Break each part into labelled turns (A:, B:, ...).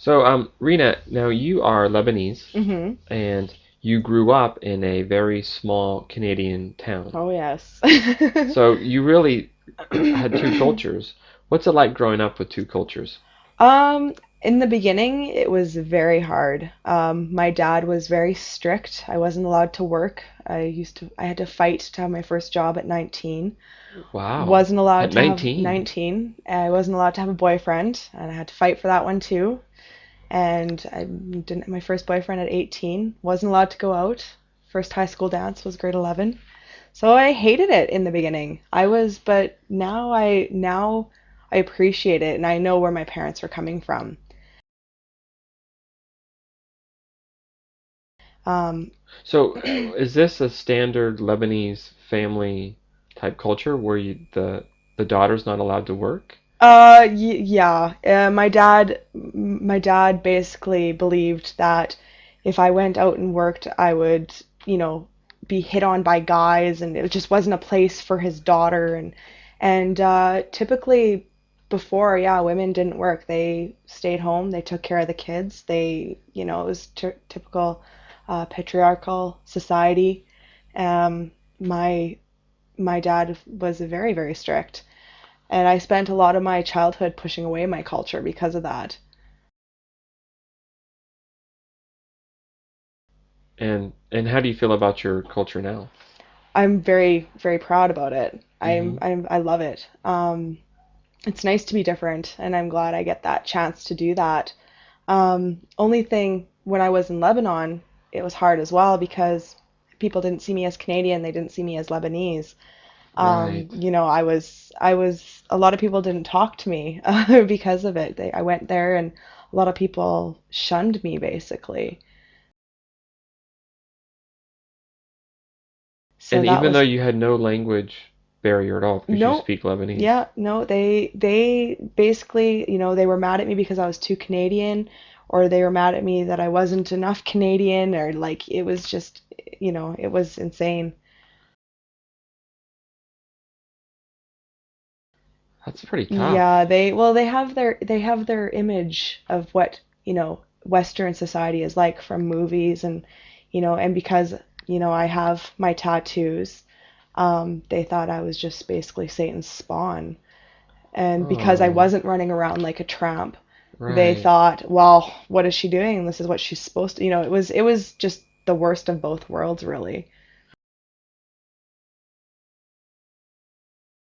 A: So, Rena, now you are Lebanese
B: Hmm.
A: and you grew up in a very small Canadian town.
B: Oh, yes.
A: So you really had two cultures. What's it like growing up with two cultures?
B: Um, in the beginning, it was very hard. My dad was very strict. I wasn't allowed to work. I had to fight to have my first job at 19.
A: Wow.
B: Wasn't allowed
A: At
B: to have
A: 19.
B: 19. I wasn't allowed to have a boyfriend, and I had to fight for that one too. And I didn't have my first boyfriend at 18. Wasn't allowed to go out. First high school dance was grade 11. So I hated it in the beginning. But now I appreciate it and I know where my parents were coming from. Um,
A: So, is this a standard Lebanese family type culture where the daughter's not allowed to work?
B: yeah. My dad basically believed that if I went out and worked, I would, be hit on by guys, and it just wasn't a place for his daughter. And typically before, yeah, women didn't work. They stayed home. They took care of the kids. It was typical patriarchal society. My my dad was very, very strict. And I spent a lot of my childhood pushing away my culture because of that.
A: And how do you feel about your culture now?
B: I'm very, very proud about it.
A: Hmm.
B: I love it. It's nice to be different, and I'm glad I get that chance to do that. Only thing when I was in Lebanon, it was hard as well because people didn't see me as Canadian, they didn't see me as Lebanese.
A: Right.
B: A lot of people didn't talk to me because of it. I went there and a lot of people shunned me basically. So
A: And
B: that
A: even though
B: was
A: you had no language barrier at all because you
B: no,
A: speak Lebanese.
B: yeah, no, they basically, they were mad at me because I was too Canadian, or they were mad at me that I wasn't enough Canadian, or like it was just, it was insane.
A: That's pretty
B: Yeah,
A: tough.
B: they have their image of what, Western society is like from movies and because, I have my tattoos, they thought I was just basically Satan's spawn. And because I
A: Oh,
B: wasn't running around like a tramp, they
A: right.
B: thought, well, what is she doing? This is what she's supposed to, it was just the worst of both worlds, really.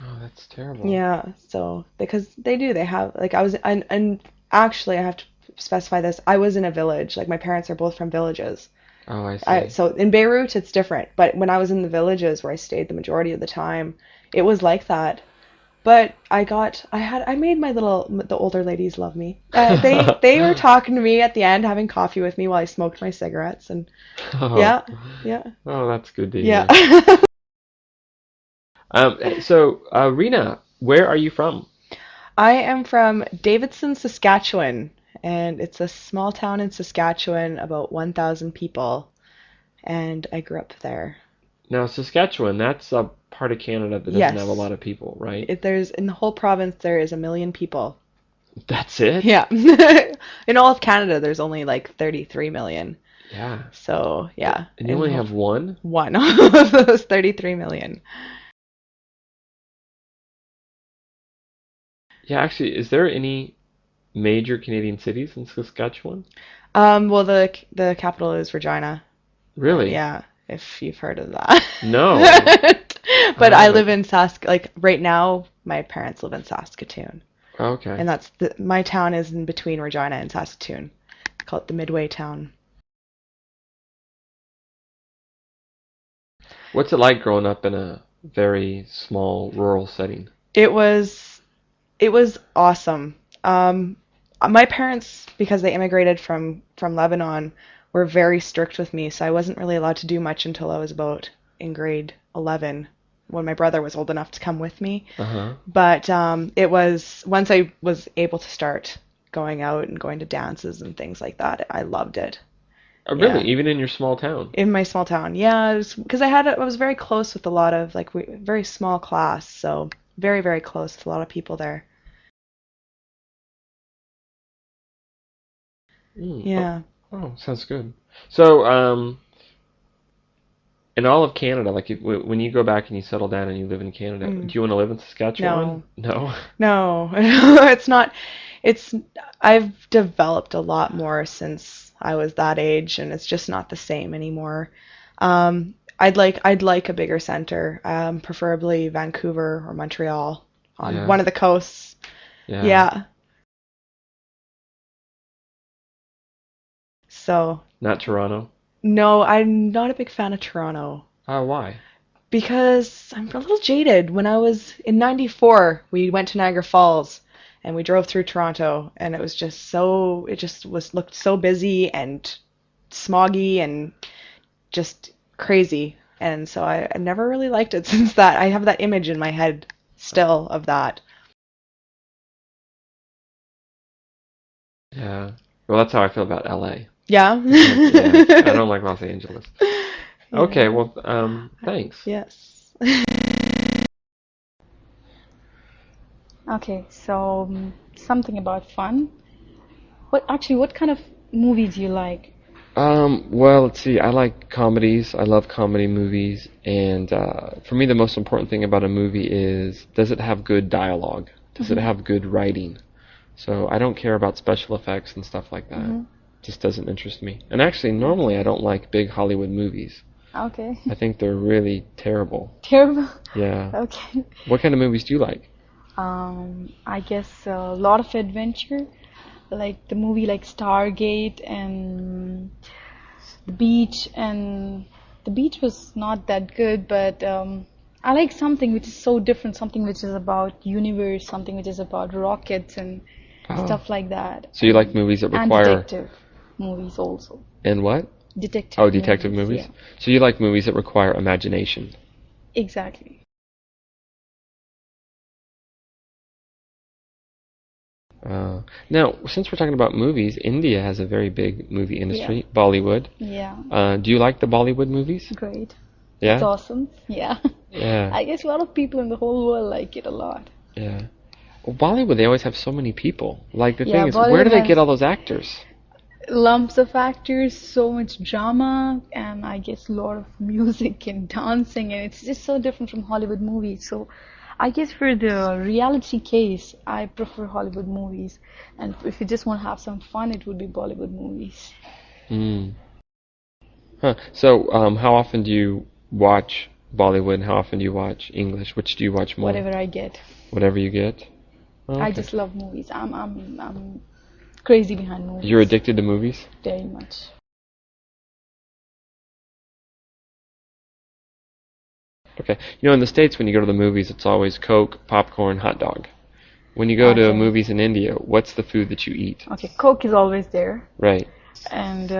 A: Oh, that's terrible.
B: Yeah, so because they have like and actually I have to specify this. I was in a village. Like my parents are both from villages.
A: Oh, I
B: I
A: see.
B: so in Beirut it's different, but when I was in the villages where I stayed the majority of the time, it was like that. But I made the older ladies love me. They were talking to me at the end, having coffee with me while I smoked my cigarettes, and
A: Oh,
B: yeah, yeah,
A: oh, that's good to
B: yeah.
A: hear. So, Rena, where are you from?
B: I am from Davidson, Saskatchewan, and it's a small town in Saskatchewan, about 1,000 people, and I grew up there.
A: Now, Saskatchewan, that's a part of Canada that doesn't have a
B: Yes,
A: lot of people, right?
B: there's in the whole province there is 1 million people.
A: That's it?
B: Yeah. In all of Canada, there's only like 33 million.
A: Yeah.
B: So, yeah,
A: And you
B: in the
A: only
B: whole
A: have one?
B: one of those 33 million.
A: Yeah, actually, is there any major Canadian cities in Saskatchewan?
B: Well, the capital is Regina.
A: Really?
B: Yeah, if you've heard of that.
A: No, I
B: But I live
A: haven't.
B: in like right now, my parents live in Saskatoon.
A: Okay.
B: And my town is in between Regina and Saskatoon. I call it the Midway town.
A: What's it like growing up in a very small rural setting?
B: It was it was awesome. My parents, because they immigrated from Lebanon, were very strict with me, so I wasn't really allowed to do much until I was about in grade 11 when my brother was old enough to come with me.
A: Uh-huh.
B: But it was once I was able to start going out and going to dances and things like that, I loved it.
A: Oh, really?
B: Yeah.
A: Even in your small town?
B: In my small town. Yeah, because I was very close with a lot of like very small class, so very, very close with a lot of people there.
A: Mm. Oh,
B: Yeah.
A: oh, sounds good. So, in all of Canada, like when you go back and you settle down and you live in Canada, do
B: Mm.
A: you want to live in Saskatchewan?
B: No.
A: No.
B: No. It's not. It's. I've developed a lot more since I was that age, and it's just not the same anymore. I'd like a bigger center, preferably Vancouver or Montreal on
A: Yeah.
B: one of the coasts.
A: Yeah.
B: Yeah. So,
A: Not Toronto.
B: no, I'm not a big fan of Toronto
A: Oh, why?
B: because I'm a little jaded. When I was in '94, we went to Niagara Falls and we drove through Toronto, and it was just so, it just was looked so busy and smoggy and just crazy. And so I never really liked it since that. I have that image in my head still of that.
A: Yeah. Well, that's how I feel about LA.
B: Yeah.
A: Yeah. I don't like Los Angeles. Okay,
B: Yeah.
A: well, thanks.
B: Yes.
C: Okay, so something about fun. What kind of movies do you like?
A: Well, let's see. I like comedies. I love comedy movies, and for me, the most important thing about a movie is does it have good dialogue? Does it
C: Mm-hmm.
A: have good writing? So I don't care about special effects and stuff like that.
C: Mm-hmm.
A: Just doesn't interest me. And actually, normally I
C: Okay.
A: don't like big Hollywood movies.
C: Okay.
A: I think they're really terrible.
C: Terrible.
A: Yeah.
C: Okay.
A: What kind of movies do you like?
C: I guess a lot of adventure, like the movie like Stargate and The Beach, and The Beach was not that good, but I like something which is so different, something which is about universe, something which is about rockets and
A: Oh.
C: stuff like that,
A: So you like movies that
C: and
A: require
C: detective movies also.
A: and what?
C: Detective
A: Oh, detective
C: movies,
A: movies.
C: yeah,
A: So you like movies that require imagination.
C: exactly.
A: Uh, Now, since we're talking about movies, India has a very big movie
C: Yeah,
A: industry, Bollywood.
C: yeah,
A: Do you like the Bollywood movies?
C: great. It's
A: Yeah?
C: awesome. Yeah.
A: Yeah,
C: I guess a lot of people in the whole world like it a lot.
A: yeah. Well, Bollywood, they always have so many people. Like, the thing
C: Yeah,
A: is, where
C: Bollywood
A: do they get
C: has
A: all those actors?
C: lumps of actors, so much drama, and I guess a lot of music and dancing, and it's just so different from Hollywood movies. So I guess for the reality case, I prefer Hollywood movies. And if you just want to have some fun, it would be Bollywood movies.
A: Hmm. Huh. So, how often do you watch Bollywood and how often do you watch English? Which do you watch more?
C: Whatever I get.
A: Whatever you get? Oh,
C: I
A: okay.
C: just love movies. I'm crazy behind
A: You're
C: movies.
A: addicted to movies?
C: Very much.
A: Okay. You know, in the States, when you go to the movies, it's always Coke, popcorn, hot dog. When you go to
C: Okay.
A: movies in India, what's the food that you eat?
C: Okay, Coke is always there.
A: Right.
C: And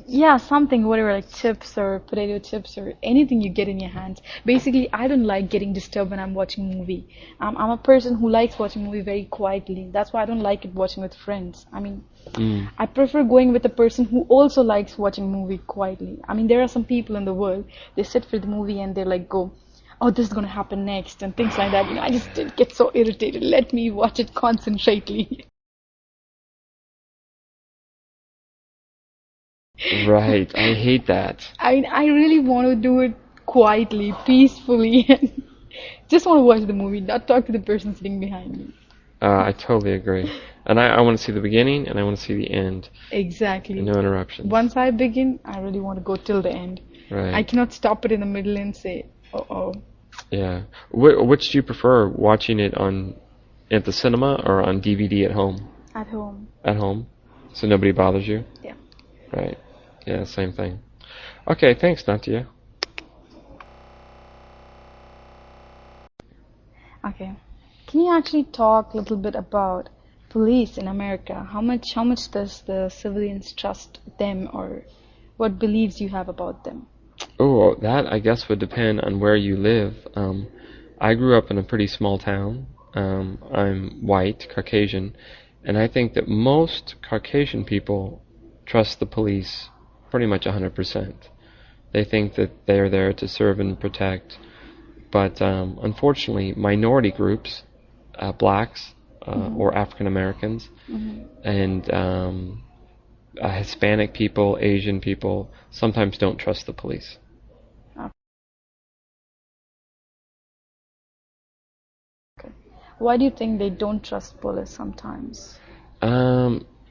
C: yeah, something, whatever, like chips or potato chips or anything you get in your hands. Basically, I don't like getting disturbed when I'm watching a movie. I'm a person who likes watching a movie very quietly. That's why I don't like it watching with friends. I mean,
A: Mm.
C: I prefer going with a person who also likes watching a movie quietly. I mean, there are some people in the world, they sit for the movie and they like go, oh, this is gonna happen next, and things like that. I just get so irritated. Let me watch it concentrately.
A: Right. I hate that.
C: I really want to do it quietly, peacefully, and just want to watch the movie, not talk to the person sitting behind me.
A: I totally agree. And I want to see the beginning and I want to see the end. And
C: Exactly.
A: no interruptions.
C: Once I begin, I really want to go till the end. I
A: Right.
C: cannot stop it in the middle and say, "Oh, oh."
A: Yeah. Which do you prefer, watching it on at the cinema or on DVD at home?
C: At home.
A: At home, so nobody bothers you.
C: Yeah.
A: Right. Yeah. Same thing. Okay. Thanks, Natia.
C: Okay. Can you actually talk a little bit about police in America? How much does the civilians trust them, or what beliefs you have about them?
A: Oh, that I guess would depend on where you live. I grew up in a pretty small town. I'm white, Caucasian, and I think that most Caucasian people trust the police pretty much 100%. They think that they're there to serve and protect. But unfortunately, minority groups, blacks
C: Mm-hmm.
A: or African Americans,
C: Mm-hmm.
A: and Hispanic people, Asian people sometimes don't trust the police.
C: Okay. Why do you think they don't trust police sometimes?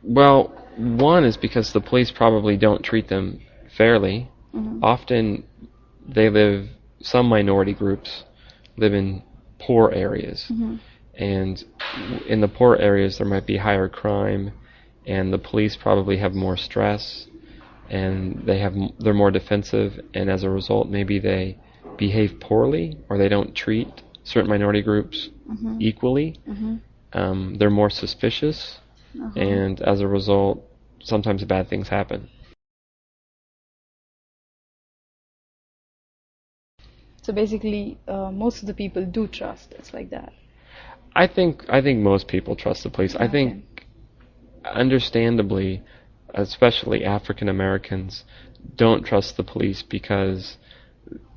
A: Well, one is because the police probably don't treat them fairly.
C: Mm-hmm.
A: Often some minority groups live in poor areas.
C: Mm-hmm.
A: And in the poor areas there might be higher crime, and the police probably have more stress, and they're more defensive, and as a result maybe they behave poorly, or they don't treat certain minority groups
C: Mm-hmm.
A: equally.
C: Mm-hmm.
A: They're more suspicious, and as a result sometimes bad things happen.
C: So basically, most of the people do trust. It's like that.
A: I think most people trust the police. I
C: Okay.
A: think, understandably, especially African Americans don't trust the police because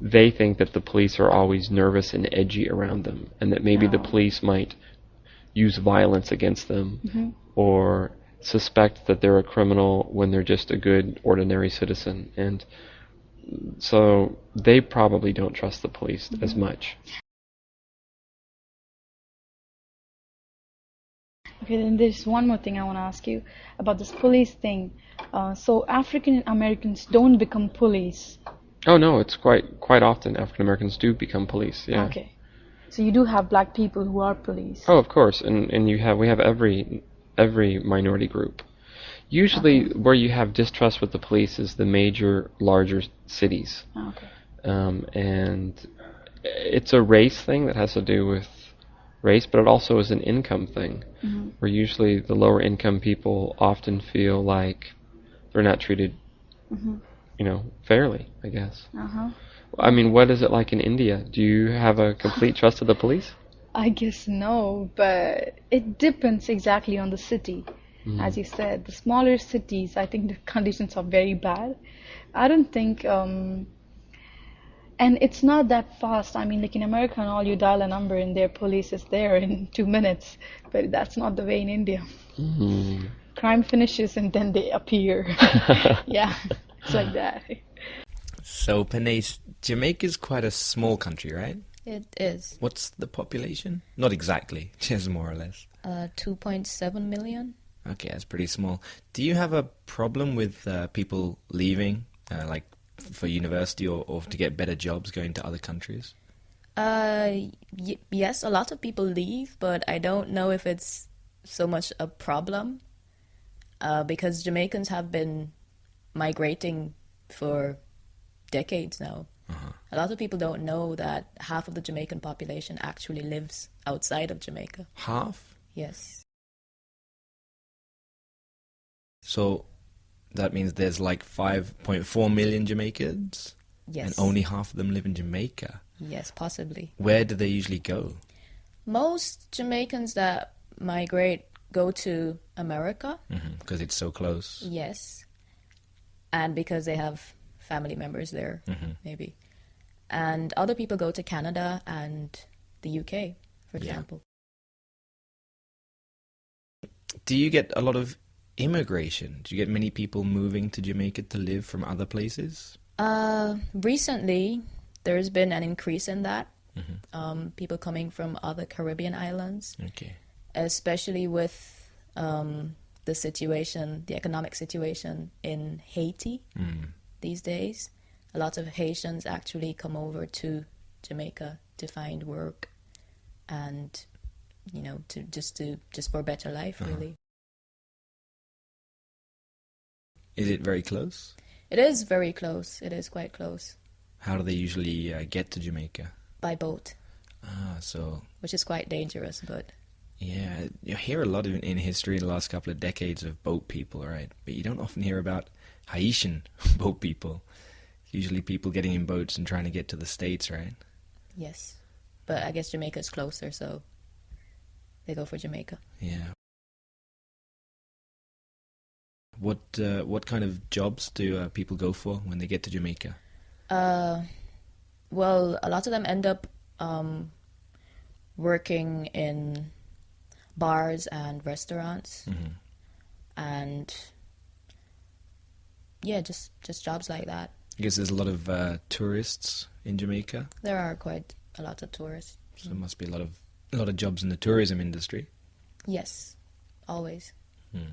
A: they think that the police are always nervous and edgy around them, and that maybe the
C: Oh.
A: police might use violence against them,
C: Mm-hmm.
A: or suspect that they're a criminal when they're just a good, ordinary citizen. And so they probably don't trust the police as much.
C: Okay, then there's one more thing I want to ask you about this police thing. So African Americans don't become police.
A: Oh no, it's quite often African Americans do become police. Yeah.
C: Okay. So you do have black people who are police.
A: Oh, of course, and we have every minority group. Usually,
C: Okay.
A: where you have distrust with the police is the major, larger cities,
C: Okay.
A: and it's a race thing that has to do with race, but it also is an income thing,
C: Mm-hmm.
A: where usually the lower income people often feel like they're not treated,
C: Mm-hmm.
A: fairly, I guess.
C: Uh-huh.
A: I mean, what is it like in India? Do you have a complete trust of the police?
C: I guess no, but it depends exactly on the city. As you said, the smaller cities, I think the conditions are very bad. I don't think, and it's not that fast. I mean, like in America and all, you dial a number and their police is there in 2 minutes. But that's not the way in India.
A: Mm.
C: Crime finishes and then they appear. Yeah, it's like that.
D: So, Panay, Jamaica's quite a small country, right?
E: It is
D: What's the population? Not exactly, just more or less.
E: 2.7 million.
D: Okay, that's pretty small. Do you have a problem with people leaving, like for university or to get better jobs going to other countries?
E: Yes, a lot of people leave, but I don't know if it's so much a problem because Jamaicans have been migrating for decades now. A lot of people don't know that half of the Jamaican population actually lives outside of Jamaica.
D: Half?
E: Yes.
D: So that means there's like 5.4 million Jamaicans?
E: Yes.
D: And only half of them live in Jamaica?
E: Yes, possibly.
D: Where do they usually go?
E: Most Jamaicans that migrate go to America.
D: Because it's so close.
E: Yes. And because they have family members there, maybe. And other people go to Canada and the UK, for example.
D: Do you get a lot of immigration? Do you get many people moving to Jamaica to live from other places?
E: Recently, there's been an increase in that. People coming from other Caribbean islands,
D: Okay.
E: especially with the situation, the economic situation in Haiti these days. A lot of Haitians actually come over to Jamaica to find work and, just for a better life, really.
D: Is it very close?
E: It is very close. It is quite close.
D: How do they usually get to Jamaica?
E: By boat,
D: So
E: which is quite dangerous, but
D: yeah, you hear a lot in history in the last couple of decades of boat people, right? But you don't often hear about Haitian boat people. Usually people getting in boats and trying to get to the States, right?
E: yes. But I guess Jamaica is closer, so they go for Jamaica.
D: Yeah. What kind of jobs do people go for when they get to Jamaica?
E: Well, a lot of them end up working in bars and restaurants, and yeah, just jobs like that.
D: I guess there's a lot of tourists in Jamaica,
E: There are quite a lot of tourists.
D: so there must be a lot of jobs in the tourism industry.
E: Yes, always.
D: Hmm.